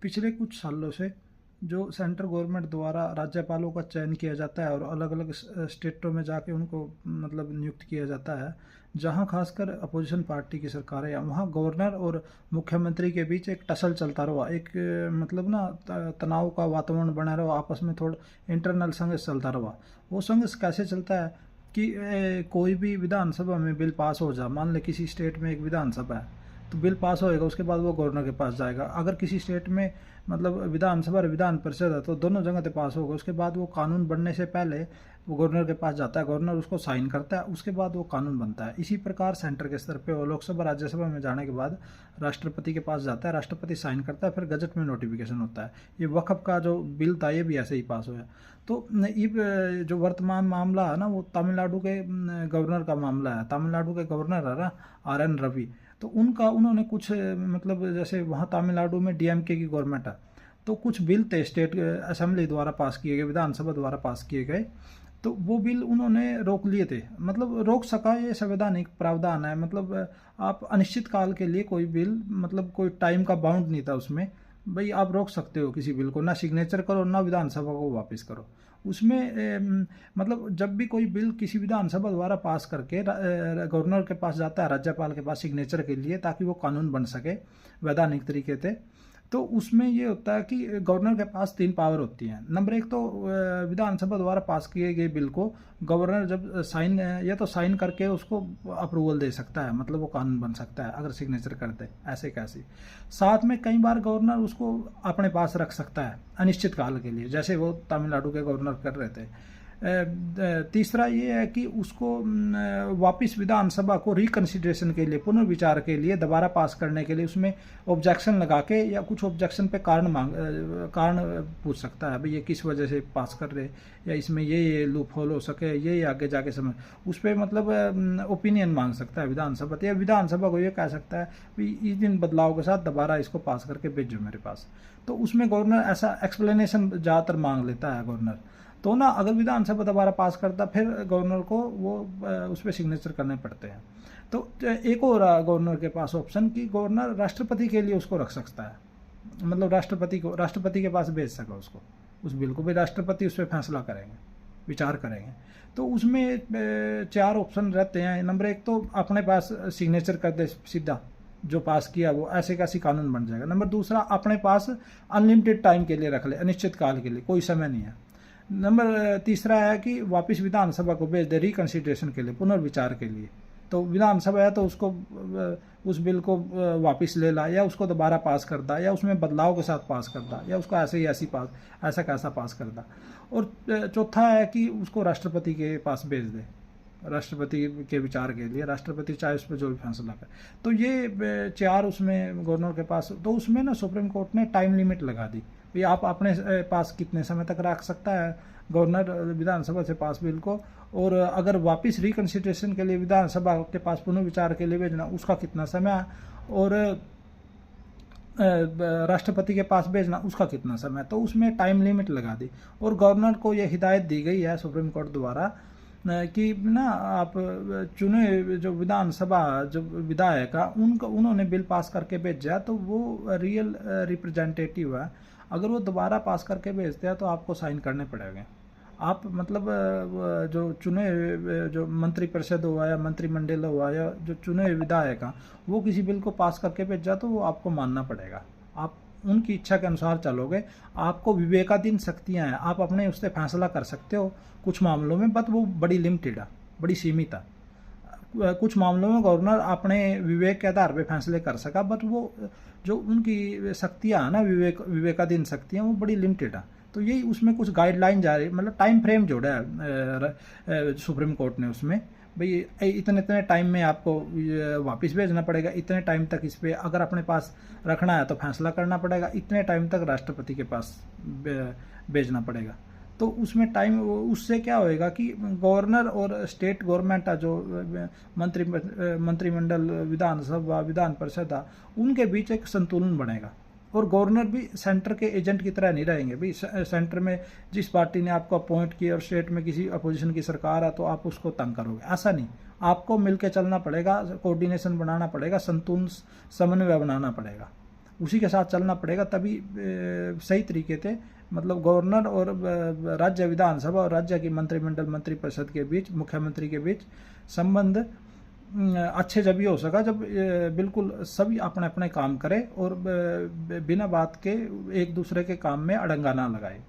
पिछले कुछ सालों से जो सेंट्रल गवर्नमेंट द्वारा राज्यपालों का चयन किया जाता है और अलग अलग स्टेटों में जाके उनको मतलब नियुक्त किया जाता है, जहां खासकर अपोजिशन पार्टी की सरकारें हैं, वहां गवर्नर और मुख्यमंत्री के बीच एक टसल चलता रहा, एक मतलब ना तनाव का वातावरण बना रहा, आपस में थोड़ा इंटरनल संघर्ष चलता रहा। वो संघर्ष कैसे चलता है कि कोई भी विधानसभा में बिल पास हो जा, मान ले किसी स्टेट में एक विधानसभा है तो बिल पास होएगा, उसके बाद वो गवर्नर के पास जाएगा। अगर किसी स्टेट में मतलब विधानसभा और विधान परिषद है तो दोनों जगह पे पास होगा, उसके बाद वो कानून बनने से पहले वो गवर्नर के पास जाता है, गवर्नर उसको साइन करता है, उसके बाद वो कानून बनता है। इसी प्रकार सेंटर के स्तर पे वो लोकसभा राज्यसभा में जाने के बाद राष्ट्रपति के पास जाता है, राष्ट्रपति साइन करता है, फिर गजट में नोटिफिकेशन होता है। ये वक्फ का जो बिल था ये भी ऐसे ही पास हुआ। तो ये जो वर्तमान मामला है ना वो तमिलनाडु के गवर्नर का मामला है। तमिलनाडु के गवर्नर है ना RN रवि, तो उन्होंने कुछ मतलब जैसे वहाँ तमिलनाडु में DMK की गवर्नमेंट है, तो कुछ बिल थे स्टेट असेंबली द्वारा पास किए गए, विधानसभा द्वारा पास किए गए, तो वो बिल उन्होंने रोक लिए थे। मतलब रोक सका, ये संवैधानिक प्रावधान है। मतलब आप अनिश्चित काल के लिए कोई बिल, मतलब कोई टाइम का बाउंड नहीं था उसमें, भाई आप रोक सकते हो किसी बिल को, ना सिग्नेचर करो ना विधानसभा को वापस करो। उसमें मतलब जब भी कोई बिल किसी विधानसभा द्वारा पास करके गवर्नर के पास जाता है, राज्यपाल के पास सिग्नेचर के लिए, ताकि वो कानून बन सके वैधानिक तरीके से, तो उसमें ये होता है कि गवर्नर के पास 3 पावर होती हैं। नंबर 1 तो विधानसभा द्वारा पास किए गए बिल को गवर्नर जब साइन या तो साइन करके उसको अप्रूवल दे सकता है, मतलब वो कानून बन सकता है अगर सिग्नेचर कर दे, ऐसे कैसे। साथ में कई बार गवर्नर उसको अपने पास रख सकता है अनिश्चित काल के लिए, जैसे वो तमिलनाडु के गवर्नर कर रहे थे। तीसरा ये है कि उसको वापस विधानसभा को रिकन्सिडरेशन के लिए, पुनर्विचार के लिए, दोबारा पास करने के लिए उसमें ऑब्जेक्शन लगा के या कुछ ऑब्जेक्शन पे कारण पूछ सकता है, भाई ये किस वजह से पास कर रहे, या इसमें ये लूप होल हो सके, ये आगे जाके समझ, उस पर मतलब ओपिनियन मांग सकता है विधानसभा, या विधानसभा को ये कह सकता है भाई इस दिन बदलाव के साथ दोबारा इसको पास करके भेजो मेरे पास। तो उसमें गवर्नर ऐसा एक्सप्लेनेशन ज़्यादातर मांग लेता है गवर्नर। तो ना अगर विधानसभा दोबारा पास करता, फिर गवर्नर को वो उस पर सिग्नेचर करने पड़ते हैं। तो एक और गवर्नर के पास ऑप्शन कि गवर्नर राष्ट्रपति के लिए उसको रख सकता है, मतलब राष्ट्रपति के पास भेज सका उसको, उस बिल को भी राष्ट्रपति उस पर फैसला करेंगे, विचार करेंगे। तो उसमें 4 ऑप्शन रहते हैं। नंबर 1 तो अपने पास सिग्नेचर कर दे सीधा, जो पास किया वो ऐसे कैसे कानून बन जाएगा। नंबर दूसरा, अपने पास अनलिमिटेड टाइम के लिए रख ले, अनिश्चित काल के लिए, कोई समय नहीं है। नंबर तीसरा है कि वापस विधानसभा को भेज दे रिकन्सिडरेशन के लिए, पुनर्विचार के लिए। तो विधानसभा है तो उसको उस बिल को वापस ले ला, या उसको दोबारा पास कर दा, या उसमें बदलाव के साथ पास कर दा, या उसको ऐसे ही ऐसा कैसा पास कर दा। और चौथा है कि उसको राष्ट्रपति के पास भेज दे, राष्ट्रपति के विचार के लिए, राष्ट्रपति चाहे उस पर जो भी फैसला करे। तो ये 4 उसमें गवर्नर के पास। तो उसमें ना सुप्रीम कोर्ट ने टाइम लिमिट लगा दी, भाई आप अपने पास कितने समय तक रख सकता है गवर्नर विधानसभा से पास बिल को, और अगर वापस रिकन्सिडरेशन के लिए विधानसभा के पास पुनर्विचार के लिए भेजना उसका कितना समय, और राष्ट्रपति के पास भेजना उसका कितना समय। तो उसमें टाइम लिमिट लगा दी, और गवर्नर को यह हिदायत दी गई है सुप्रीम कोर्ट द्वारा कि ना आप चुने जो विधानसभा जो विधायक है उन्होंने बिल पास करके भेजा तो वो रियल रिप्रेजेंटेटिव है। अगर वो दोबारा पास करके भेजते हैं तो आपको साइन करने पड़ेंगे। आप मतलब जो चुने जो मंत्रिपरिषद हुआ या मंत्रिमंडल हुआ या जो चुने विधायक हैं वो किसी बिल को पास करके भेजा तो वो आपको मानना पड़ेगा। आप उनकी इच्छा के अनुसार चलोगे, आपको विवेकाधीन शक्तियां हैं, आप अपने उससे फैसला कर सकते हो कुछ मामलों में, बट वो बड़ी लिमिटेड है, बड़ी सीमित है। कुछ मामलों में गवर्नर अपने विवेक के आधार पर फैसले कर सका, बट वो जो उनकी शक्तियाँ हैं ना, विवेकाधीन शक्तियाँ, वो बड़ी लिमिटेड है। तो यही उसमें कुछ गाइडलाइन जा रही, मतलब टाइम फ्रेम जोड़ा है सुप्रीम कोर्ट ने उसमें, भाई इतने टाइम में आपको वापस भेजना पड़ेगा, इतने टाइम तक इस पर अगर अपने पास रखना है तो फैसला करना पड़ेगा, इतने टाइम तक राष्ट्रपति के पास भेजना पड़ेगा। तो उसमें टाइम, उससे क्या होएगा कि गवर्नर और स्टेट गवर्नमेंट है जो मंत्रिमंडल, विधानसभा, विधान परिषद है, उनके बीच एक संतुलन बनेगा। और गवर्नर भी सेंटर के एजेंट की तरह नहीं रहेंगे, भाई सेंटर में जिस पार्टी ने आपको अपॉइंट किया और स्टेट में किसी अपोजिशन की सरकार है तो आप उसको तंग करोगे, ऐसा नहीं। आपको मिलकर चलना पड़ेगा, कोऑर्डिनेशन बनाना पड़ेगा, संतुलन समन्वय बनाना पड़ेगा। उसी के साथ चलना पड़ेगा, तभी सही तरीके से मतलब गवर्नर और राज्य विधानसभा और राज्य की मंत्रिमंडल मंत्रिपरिषद के बीच, मुख्यमंत्री के बीच संबंध अच्छे जब ये हो सका जब बिल्कुल सभी अपने अपने काम करें और बिना बात के एक दूसरे के काम में अड़ंगा ना लगाए।